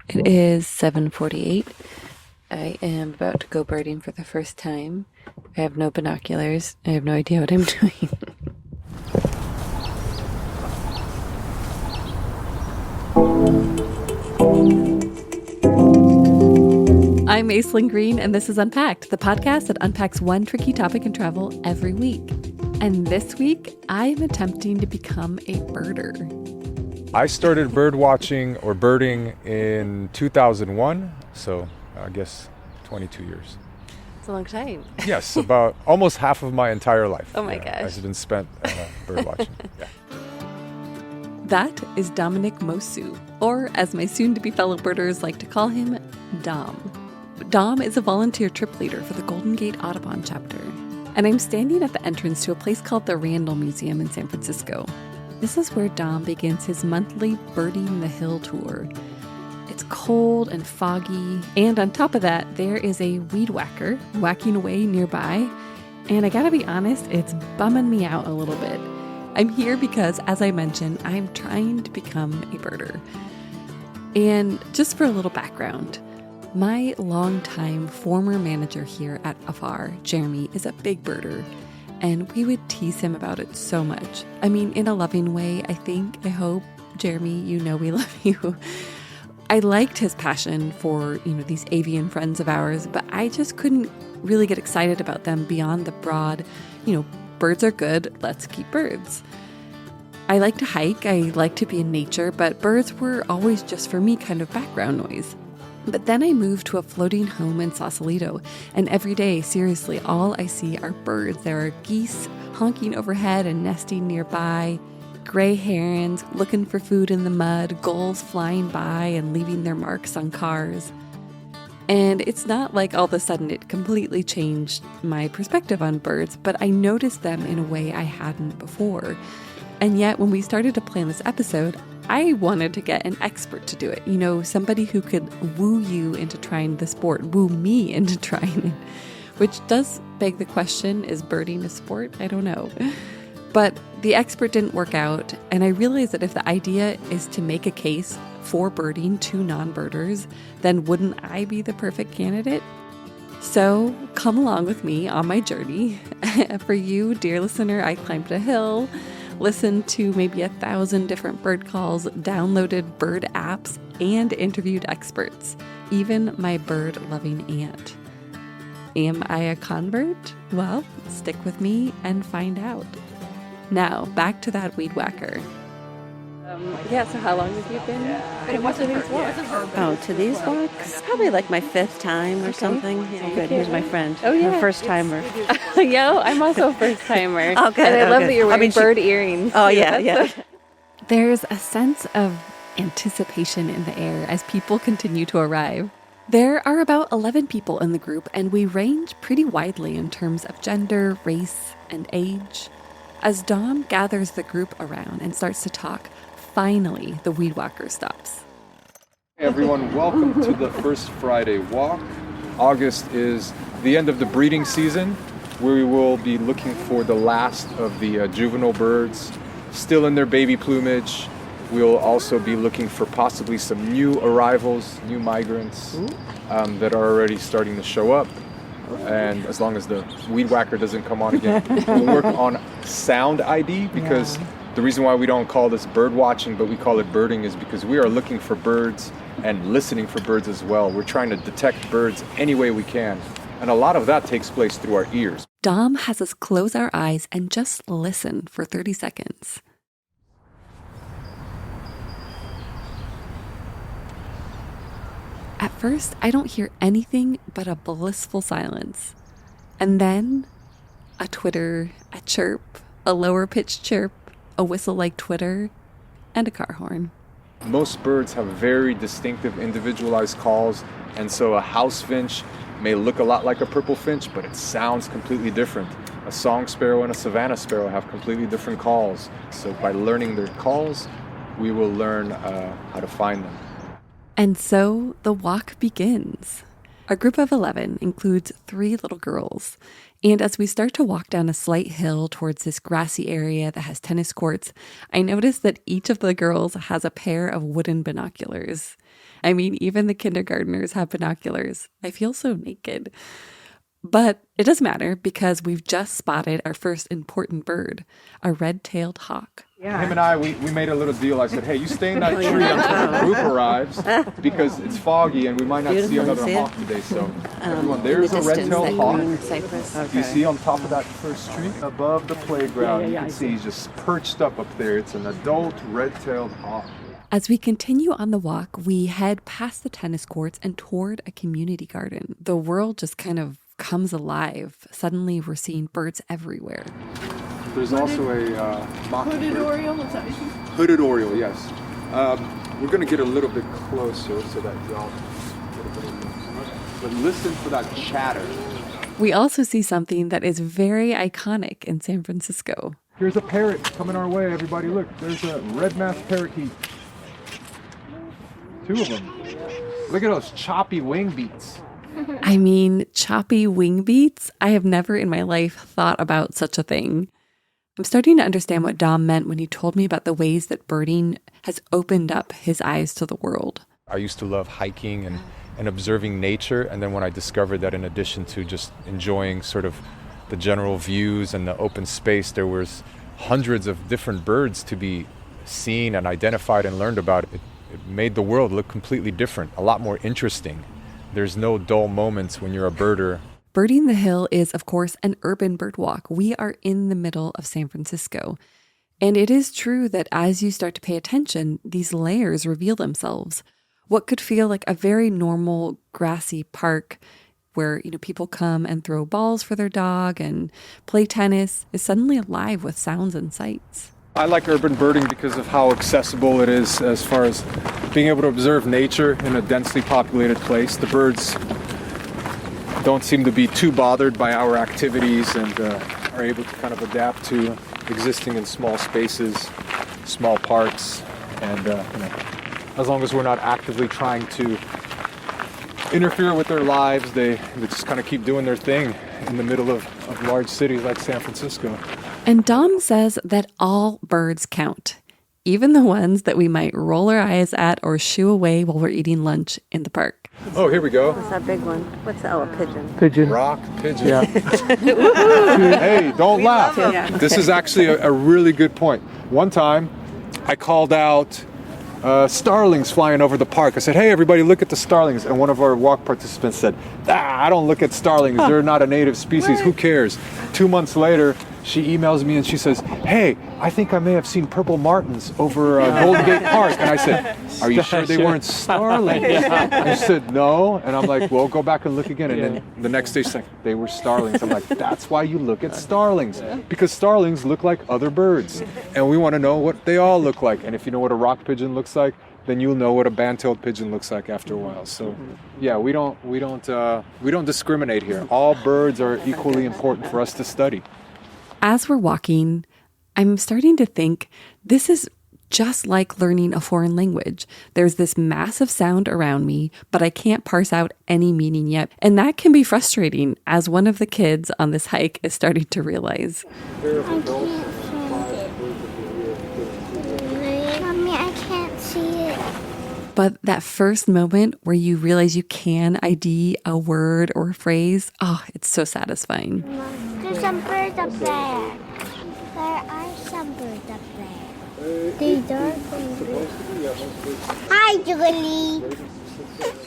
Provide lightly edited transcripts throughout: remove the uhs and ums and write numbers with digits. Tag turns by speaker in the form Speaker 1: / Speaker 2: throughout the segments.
Speaker 1: It is 7:48. I am about to go birding for the first time. I have no binoculars. I have no idea what I'm doing. I'm Aislinn Green, and this is Unpacked, the podcast that unpacks one tricky topic in travel every week. And this week, I'm attempting to become a birder.
Speaker 2: I started bird watching or birding in 2001, so I guess 22 years.
Speaker 1: It's a long time.
Speaker 2: Yes, about almost half of my entire life.
Speaker 1: Oh my gosh.
Speaker 2: Has been spent bird watching. Yeah.
Speaker 1: That is Dominic Mosu, or as my soon-to-be fellow birders like to call him, Dom. Dom is a volunteer trip leader for the Golden Gate Audubon chapter, and I'm standing at the entrance to a place called the Randall Museum in San Francisco. This is where Dom begins his monthly Birding the Hill tour. It's cold and foggy, and on top of that, there is a weed whacker whacking away nearby, and I gotta be honest, it's bumming me out a little bit. I'm here because, as I mentioned, I'm trying to become a birder. And just for a little background, my longtime former manager here at Afar, Jeremy, is a big birder, and we would tease him about it so much. I mean, in a loving way, I think, I hope. Jeremy, you know we love you. I liked his passion for, these avian friends of ours, but I just couldn't really get excited about them beyond the broad, birds are good, let's keep birds. I like to hike, I like to be in nature, but birds were always just for me kind of background noise. But then I moved to a floating home in Sausalito, and every day, seriously, all I see are birds. There are geese honking overhead and nesting nearby, gray herons looking for food in the mud, gulls flying by and leaving their marks on cars. And it's not like all of a sudden it completely changed my perspective on birds, but I noticed them in a way I hadn't before. And yet, when we started to plan this episode, I wanted to get an expert to do it. Somebody who could woo you into trying the sport, woo me into trying it, which does beg the question, is birding a sport? I don't know. But the expert didn't work out, and I realized that if the idea is to make a case for birding to non-birders, then wouldn't I be the perfect candidate? So come along with me on my journey. For you, dear listener, I climbed a hill, listened to maybe 1,000 different bird calls, downloaded bird apps, and interviewed experts, even my bird-loving aunt. Am I a convert? Well, stick with me and find out. Now, back to that weed whacker. So how long have you been to these walks?
Speaker 3: Oh, to these walks? Probably like my fifth time or something. Yeah, good. Here's my friend.
Speaker 1: Oh, yeah.
Speaker 3: Her first timer.
Speaker 1: I'm also a first timer.
Speaker 3: Oh, good.
Speaker 1: And I love that you're wearing bird earrings.
Speaker 3: Oh, yeah.
Speaker 1: There's a sense of anticipation in the air as people continue to arrive. There are about 11 people in the group, and we range pretty widely in terms of gender, race, and age. As Dom gathers the group around and starts to talk, finally the weed whacker stops.
Speaker 2: Hey everyone, welcome to the first Friday walk. August is the end of the breeding season, where we will be looking for the last of the juvenile birds still in their baby plumage. We'll also be looking for possibly some new arrivals, new migrants that are already starting to show up. And as long as the weed whacker doesn't come on again, we'll work on sound ID, because the reason why we don't call this bird watching but we call it birding is because we are looking for birds and listening for birds as well. We're trying to detect birds any way we can, and a lot of that takes place through our ears.
Speaker 1: Dom has us close our eyes and just listen for 30 seconds. At first, I don't hear anything but a blissful silence. And then, a twitter, a chirp, a lower-pitched chirp, a whistle like twitter, and a car horn.
Speaker 2: Most birds have very distinctive individualized calls, and so a house finch may look a lot like a purple finch, but it sounds completely different. A song sparrow and a savanna sparrow have completely different calls. So by learning their calls, we will learn how to find them.
Speaker 1: And so the walk begins. Our group of 11 includes 3 little girls. And as we start to walk down a slight hill towards this grassy area that has tennis courts, I notice that each of the girls has a pair of wooden binoculars. I mean, even the kindergartners have binoculars. I feel so naked. But it doesn't matter because we've just spotted our first important bird, a red-tailed hawk.
Speaker 2: Yeah. Him and I, we made a little deal. I said, hey, you stay in that tree until the group arrives because it's foggy and we might not see another hawk today. So everyone, there's a red-tailed hawk. Okay. You see on top of that first tree above the playground, you can see he's just perched up there. It's an adult red-tailed hawk.
Speaker 1: As we continue on the walk, we head past the tennis courts and toward a community garden. The world just kind of comes alive. Suddenly, we're seeing birds everywhere.
Speaker 2: There's also a
Speaker 4: hooded oriole, is that what you said?
Speaker 2: Hooded oriole, yes. We're going to get a little bit closer so that y'all get a better look. But listen for that chatter.
Speaker 1: We also see something that is very iconic in San Francisco.
Speaker 2: Here's a parrot coming our way, everybody. Look, there's a red-masked parakeet. 2 of them. Look at those choppy wing beats.
Speaker 1: I mean, choppy wing beats? I have never in my life thought about such a thing. I'm starting to understand what Dom meant when he told me about the ways that birding has opened up his eyes to the world.
Speaker 2: I used to love hiking and observing nature, and then when I discovered that in addition to just enjoying sort of the general views and the open space, there was hundreds of different birds to be seen and identified and learned about. It made the world look completely different, a lot more interesting. There's no dull moments when you're a birder.
Speaker 1: Birding the Hill is, of course, an urban bird walk. We are in the middle of San Francisco. And it is true that as you start to pay attention, these layers reveal themselves. What could feel like a very normal grassy park where, people come and throw balls for their dog and play tennis is suddenly alive with sounds and sights.
Speaker 2: I like urban birding because of how accessible it is as far as being able to observe nature in a densely populated place. The birds don't seem to be too bothered by our activities and are able to kind of adapt to existing in small spaces, small parks, and as long as we're not actively trying to interfere with their lives, they just kind of keep doing their thing in the middle of large cities like San Francisco.
Speaker 1: And Dom says that all birds count, even the ones that we might roll our eyes at or shoo away while we're eating lunch in the park.
Speaker 2: Oh, here we go.
Speaker 3: What's that big one? What's that? Oh, a pigeon.
Speaker 5: Pigeon.
Speaker 2: Rock pigeon.
Speaker 5: Yeah.
Speaker 2: Hey, don't laugh. This is actually a really good point. One time, I called out starlings flying over the park. I said, hey, everybody, look at the starlings. And one of our walk participants said, I don't look at starlings. They're not a native species. Who cares? 2 months later, she emails me and she says, hey, I think I may have seen purple martins over Golden Gate Park. And I said, are you sure they weren't starlings? And she said, no. And I'm like, well, go back and look again. And then the next day she's like, they were starlings. I'm like, that's why you look at starlings. Because starlings look like other birds. And we want to know what they all look like. And if you know what a rock pigeon looks like, then you'll know what a band-tailed pigeon looks like after a while. So, yeah, we don't discriminate here. All birds are equally important for us to study.
Speaker 1: As we're walking, I'm starting to think this is just like learning a foreign language. There's this massive sound around me, but I can't parse out any meaning yet. And that can be frustrating, as one of the kids on this hike is starting to realize.
Speaker 6: I can't see it.
Speaker 1: But that first moment where you realize you can ID a word or a phrase, it's so satisfying.
Speaker 6: There's some birds up there. There are some birds up there. These are some birds. Hi, Jiggly.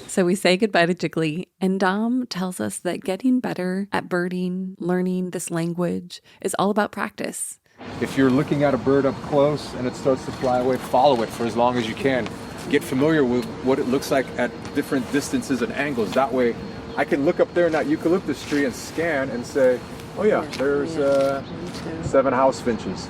Speaker 1: So we say goodbye to Jiggly, and Dom tells us that getting better at birding, learning this language, is all about practice.
Speaker 2: If you're looking at a bird up close and it starts to fly away, follow it for as long as you can. Get familiar with what it looks like at different distances and angles. That way, I can look up there in that eucalyptus tree and scan and say, oh yeah, there's 7 house finches.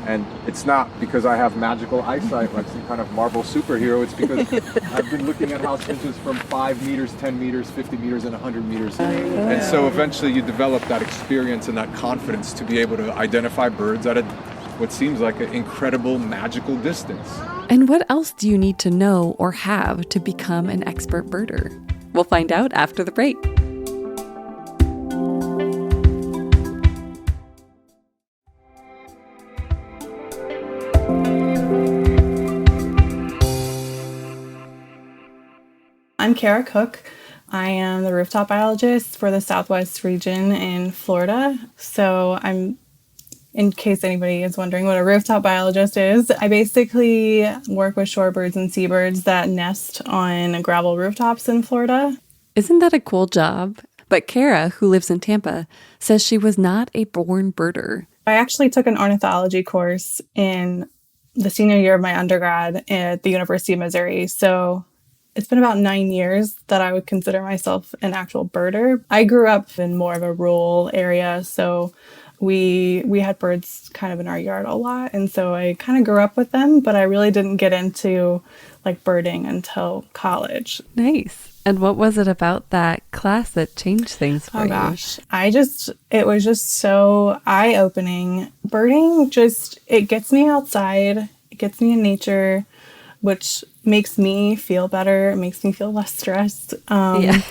Speaker 2: And it's not because I have magical eyesight like some kind of Marvel superhero. It's because I've been looking at house finches from 5 meters, 10 meters, 50 meters, and 100 meters. And so eventually you develop that experience and that confidence to be able to identify birds at what seems like an incredible magical distance.
Speaker 1: And what else do you need to know or have to become an expert birder? We'll find out after the break.
Speaker 5: I'm Kara Cook. I am the rooftop biologist for the Southwest region in Florida. So in case anybody is wondering what a rooftop biologist is, I basically work with shorebirds and seabirds that nest on gravel rooftops in Florida.
Speaker 1: Isn't that a cool job? But Kara, who lives in Tampa, says she was not a born birder.
Speaker 5: I actually took an ornithology course in the senior year of my undergrad at the University of Missouri. So it's been about 9 years that I would consider myself an actual birder. I grew up in more of a rural area, so we had birds kind of in our yard a lot, and so I kind of grew up with them, but I really didn't get into like birding until college.
Speaker 1: Nice. And what was it about that class that changed things for you?
Speaker 5: Oh gosh, it was just so eye-opening. Birding it gets me outside, it gets me in nature, which makes me feel better. It makes me feel less stressed.
Speaker 1: Yeah.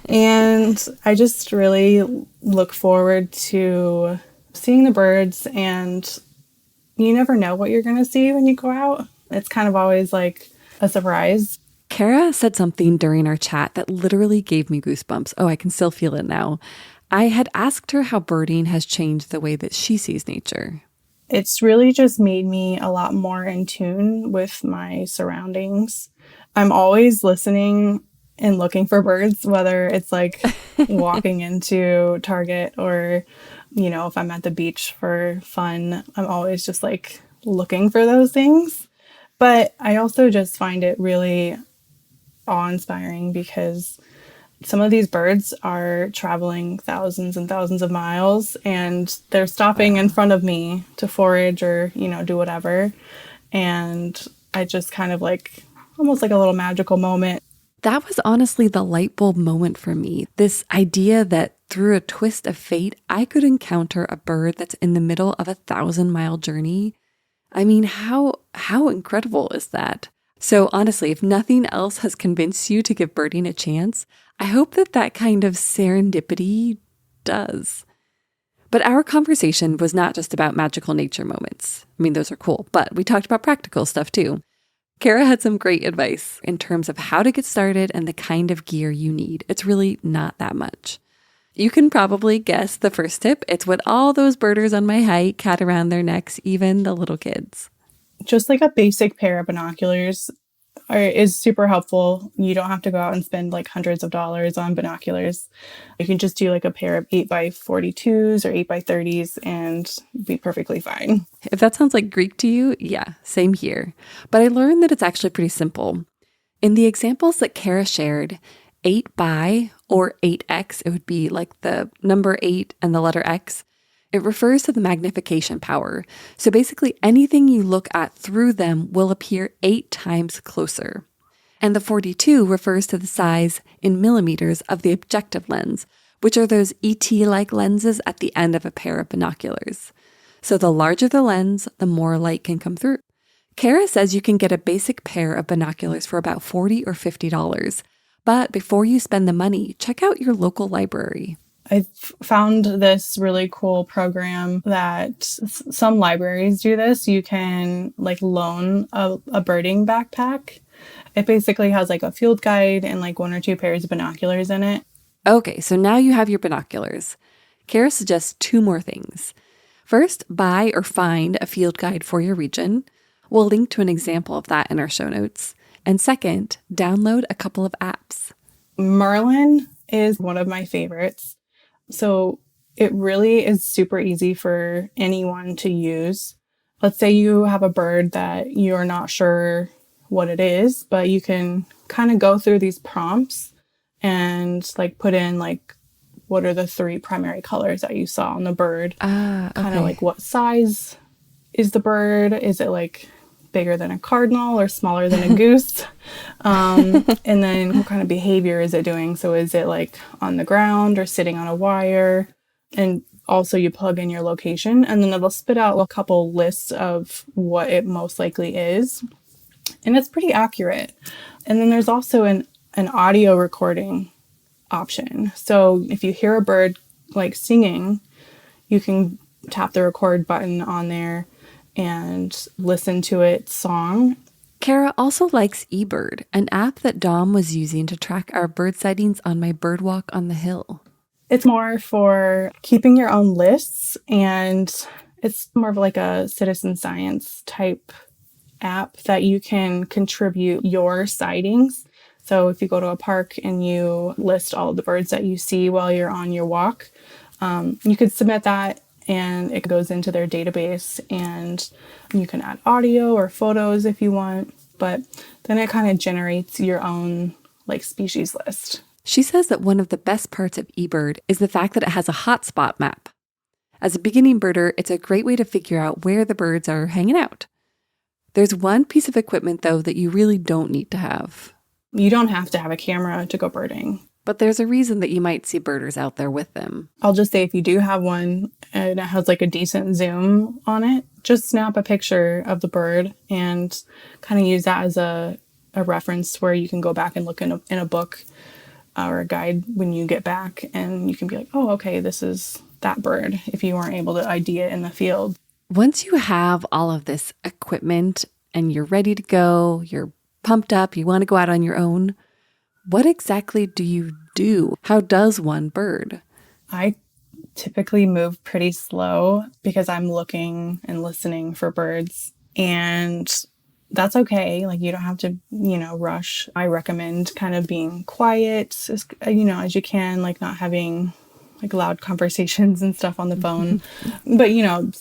Speaker 5: And I just really look forward to seeing the birds, and you never know what you're going to see when you go out. It's kind of always like a surprise.
Speaker 1: Kara said something during our chat that literally gave me goosebumps. Oh, I can still feel it now. I had asked her how birding has changed the way that she sees nature.
Speaker 5: It's really just made me a lot more in tune with my surroundings. I'm always listening and looking for birds, whether it's like walking into Target or, if I'm at the beach for fun. I'm always just like looking for those things. But I also just find it really awe-inspiring because some of these birds are traveling thousands and thousands of miles, and they're stopping in front of me to forage or, do whatever. And I just kind of like, almost like a little magical moment.
Speaker 1: That was honestly the light bulb moment for me. This idea that through a twist of fate, I could encounter a bird that's in the middle of a 1,000-mile journey. I mean, how incredible is that? So honestly, if nothing else has convinced you to give birding a chance, I hope that kind of serendipity does. But our conversation was not just about magical nature moments. I mean, those are cool, but we talked about practical stuff too. Kara had some great advice in terms of how to get started and the kind of gear you need. It's really not that much. You can probably guess the first tip. It's what all those birders on my hike had around their necks, even the little kids.
Speaker 5: Just like a basic pair of binoculars is super helpful. You don't have to go out and spend like hundreds of dollars on binoculars. You can just do like a pair of 8x42s or 8x30s and be perfectly fine.
Speaker 1: If that sounds like Greek to you, yeah, same here. But I learned that it's actually pretty simple. In the examples that Kara shared, 8x or 8x, it would be like the number 8 and the letter X. It refers to the magnification power. So basically anything you look at through them will appear 8 times closer. And the 42 refers to the size in millimeters of the objective lens, which are those ET-like lenses at the end of a pair of binoculars. So the larger the lens, the more light can come through. Kara says you can get a basic pair of binoculars for about $40 or $50. But before you spend the money, check out your local library.
Speaker 5: I've found this really cool program that some libraries do this. You can like loan a birding backpack. It basically has like a field guide and like 1 or 2 pairs of binoculars in it.
Speaker 1: Okay, so now you have your binoculars. Kara suggests 2 more things. First, buy or find a field guide for your region. We'll link to an example of that in our show notes. And second, download a couple of apps.
Speaker 5: Merlin is one of my favorites. So it really is super easy for anyone to use. Let's say you have a bird that you're not sure what it is, but you can kind of go through these prompts and like put in like, what are the 3 primary colors that you saw on the bird?
Speaker 1: Okay.
Speaker 5: Kind of like what size is the bird? Is it like bigger than a cardinal or smaller than a goose? And then what kind of behavior is it doing? So is it like on the ground or sitting on a wire? And also you plug in your location, and then it'll spit out a couple lists of what it most likely is. And it's pretty accurate. And then there's also an an audio recording option. So if you hear a bird like singing, you can tap the record button on there and listen to its song.
Speaker 1: Kara also likes eBird, an app that Dom was using to track our bird sightings on my bird walk on the hill.
Speaker 5: It's more for keeping your own lists, and it's more of like a citizen science type app that you can contribute your sightings. So if you go to a park and you list all the birds that you see while you're on your walk, you could submit that and it goes into their database, and you can add audio or photos if you want, but then it kind of generates your own like species list.
Speaker 1: She says that one of the best parts of eBird is the fact that it has a hotspot map. As a beginning birder, it's a great way to figure out where the birds are hanging out. There's one piece of equipment, though, that you really don't need to have.
Speaker 5: You don't have to have a camera to go birding.
Speaker 1: But there's a reason that you might see birders out there with them.
Speaker 5: I'll just say if you do have one and it has like a decent zoom on it, just snap a picture of the bird and kind of use that as a reference where you can go back and look in a book or a guide when you get back, and you can be like, oh, okay, this is that bird if you weren't able to ID it in the field.
Speaker 1: Once you have all of this equipment and you're ready to go, you're pumped up, you want to go out on your own, what exactly do you do? How does one bird?
Speaker 5: I typically move pretty slow because I'm looking and listening for birds, and that's okay. Like, you don't have to, rush. I recommend kind of being quiet, as you can, like not having like loud conversations and stuff on the phone, but,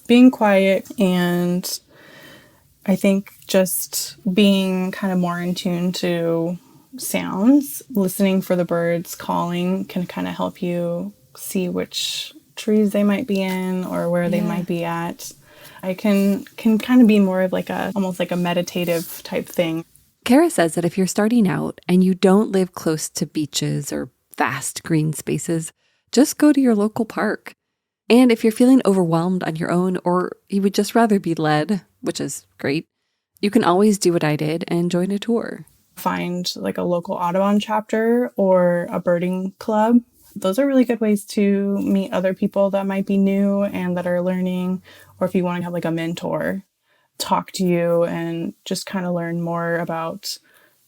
Speaker 5: being quiet. And I think just being kind of more in tune to sounds, listening for the birds calling can kind of help you see which trees they might be in or where they might be at. I can kind of be more of like almost like a meditative type thing.
Speaker 1: Kara says that if you're starting out and you don't live close to beaches or vast green spaces, just go to your local park. And if you're feeling overwhelmed on your own, or you would just rather be led, which is great, you can always do what I did and join a tour.
Speaker 5: Find like a local Audubon chapter or a birding club. Those are really good ways to meet other people that might be new and that are learning, or if you want to have like a mentor talk to you and just kind of learn more about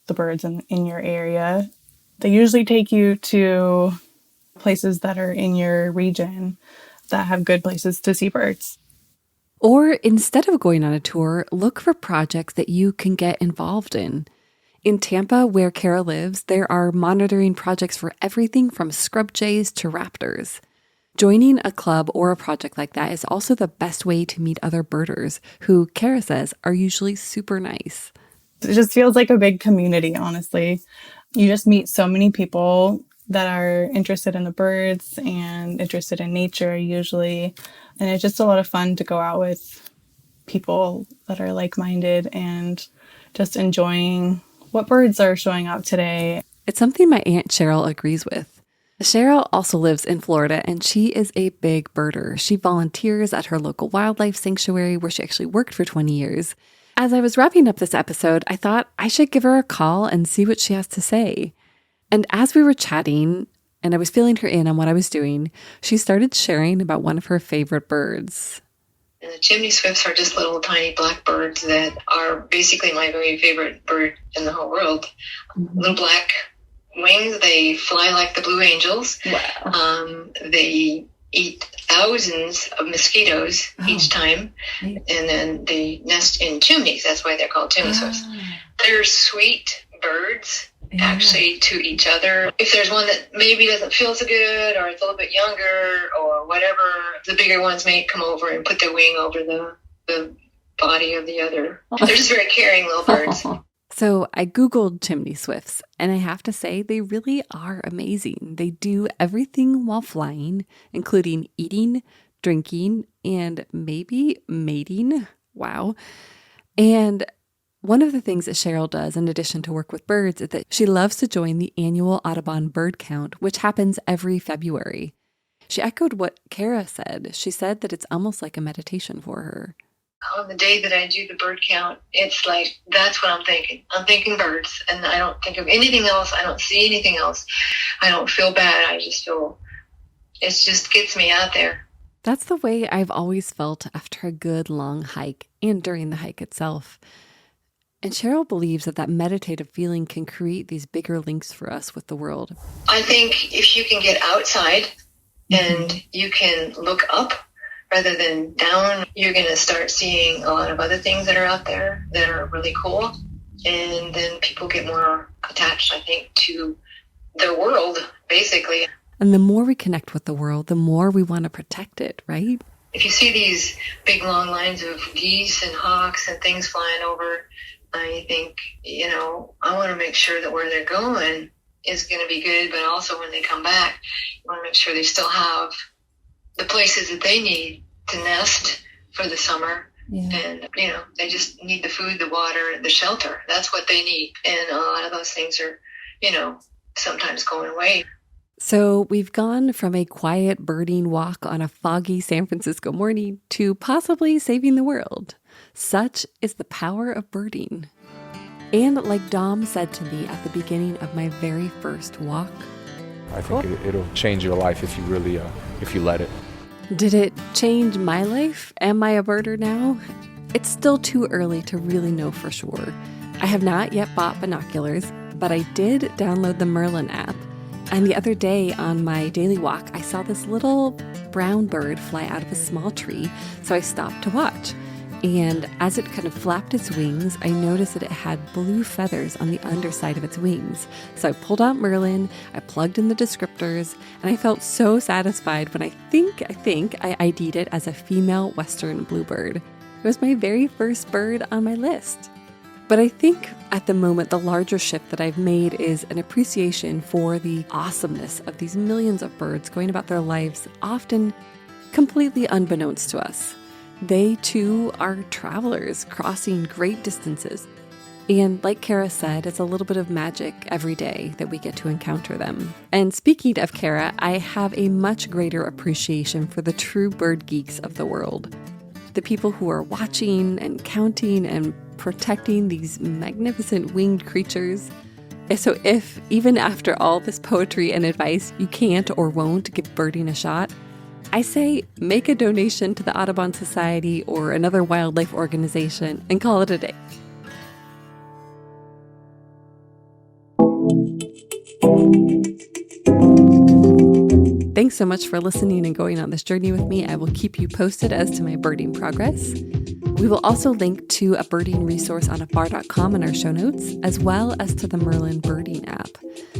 Speaker 5: the birds in your area. They usually take you to places that are in your region that have good places to see birds.
Speaker 1: Or instead of going on a tour, look for projects that you can get involved in. In Tampa, where Kara lives, there are monitoring projects for everything from scrub jays to raptors. Joining a club or a project like that is also the best way to meet other birders, who Kara says are usually super nice.
Speaker 5: It just feels like a big community, honestly. You just meet so many people that are interested in the birds and interested in nature usually. And it's just a lot of fun to go out with people that are like-minded and just enjoying what birds are showing up today.
Speaker 1: It's something my Aunt Cheryl agrees with. Cheryl also lives in Florida, and she is a big birder. She volunteers at her local wildlife sanctuary where she actually worked for 20 years. As I was wrapping up this episode, I thought I should give her a call and see what she has to say. And as we were chatting, and I was filling her in on what I was doing, she started sharing about one of her favorite birds.
Speaker 7: And the chimney swifts are just little tiny black birds that are basically my very favorite bird in the whole world. Mm-hmm. Little black wings, they fly like the blue angels. Wow. They eat thousands of mosquitoes each time, and then they nest in chimneys. That's why they're called chimney swifts. They're sweet birds. Actually, to each other. If there's one that maybe doesn't feel so good, or it's a little bit younger, or whatever, the bigger ones may come over and put their wing over the body of the other. They're just very caring little birds.
Speaker 1: So I Googled chimney swifts, and I have to say they really are amazing. They do everything while flying, including eating, drinking, and maybe mating. Wow. And one of the things that Cheryl does, in addition to work with birds, is that she loves to join the annual Audubon bird count, which happens every February. She echoed what Kara said. She said that it's almost like a meditation for her.
Speaker 7: on the day that I do the bird count, it's like, that's what I'm thinking. I'm thinking birds, and I don't think of anything else. I don't see anything else. I don't feel bad. I just feel, it just gets me out there.
Speaker 1: That's the way I've always felt after a good long hike and during the hike itself. And Cheryl believes that meditative feeling can create these bigger links for us with the world.
Speaker 7: I think if you can get outside and you can look up rather than down, you're going to start seeing a lot of other things that are out there that are really cool. And then people get more attached, I think, to the world, basically.
Speaker 1: And the more we connect with the world, the more we want to protect it, right?
Speaker 7: If you see these big long lines of geese and hawks and things flying over, I think, I want to make sure that where they're going is going to be good, but also when they come back, you want to make sure they still have the places that they need to nest for the summer. Yeah. And, they just need the food, the water, the shelter. That's what they need. And a lot of those things are, sometimes going away.
Speaker 1: So we've gone from a quiet birding walk on a foggy San Francisco morning to possibly saving the world. Such is the power of birding. And like Dom said to me at the beginning of my very first walk,
Speaker 2: I think it'll change your life if you really, if you let it.
Speaker 1: Did it change my life? Am I a birder now? It's still too early to really know for sure. I have not yet bought binoculars, but I did download the Merlin app. And the other day on my daily walk, I saw this little brown bird fly out of a small tree, so I stopped to watch. And as it kind of flapped its wings, I noticed that it had blue feathers on the underside of its wings. So I pulled out Merlin, I plugged in the descriptors, and I felt so satisfied when I think I ID'd it as a female western bluebird. It was my very first bird on my list. But I think at the moment, the larger shift that I've made is an appreciation for the awesomeness of these millions of birds going about their lives, often completely unbeknownst to us. They, too, are travelers crossing great distances. And like Kara said, it's a little bit of magic every day that we get to encounter them. And speaking of Kara, I have a much greater appreciation for the true bird geeks of the world. The people who are watching and counting and protecting these magnificent winged creatures. So if, even after all this poetry and advice, you can't or won't give birding a shot, I say make a donation to the Audubon Society or another wildlife organization and call it a day. Thanks so much for listening and going on this journey with me. I will keep you posted as to my birding progress. We will also link to a birding resource on afar.com in our show notes, as well as to the Merlin birding app.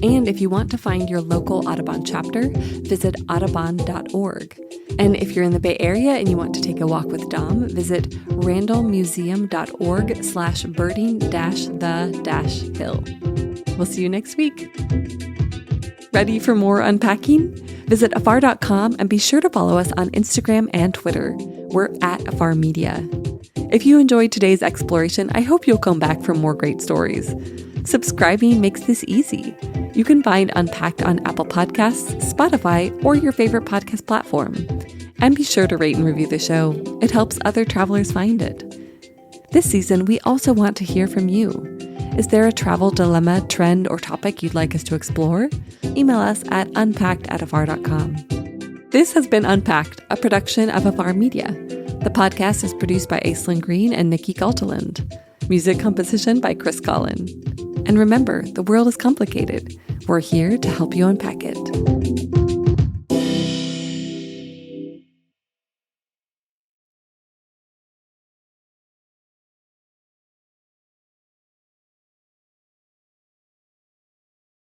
Speaker 1: And if you want to find your local Audubon chapter, visit audubon.org. And if you're in the Bay Area and you want to take a walk with Dom, visit randallmuseum.org/birding-the-hill. We'll see you next week. Ready for more unpacking? Visit afar.com and be sure to follow us on Instagram and Twitter. We're at Afar Media. If you enjoyed today's exploration, I hope you'll come back for more great stories. Subscribing makes this easy. You can find Unpacked on Apple Podcasts, Spotify, or your favorite podcast platform. And be sure to rate and review the show. It helps other travelers find it. This season, we also want to hear from you. Is there a travel dilemma, trend, or topic you'd like us to explore? Email us at unpacked@afar.com. This has been Unpacked, a production of Afar Media. The podcast is produced by Aislinn Green and Nikki Galteland. Music composition by Chris Collin. And remember, the world is complicated. We're here to help you unpack it.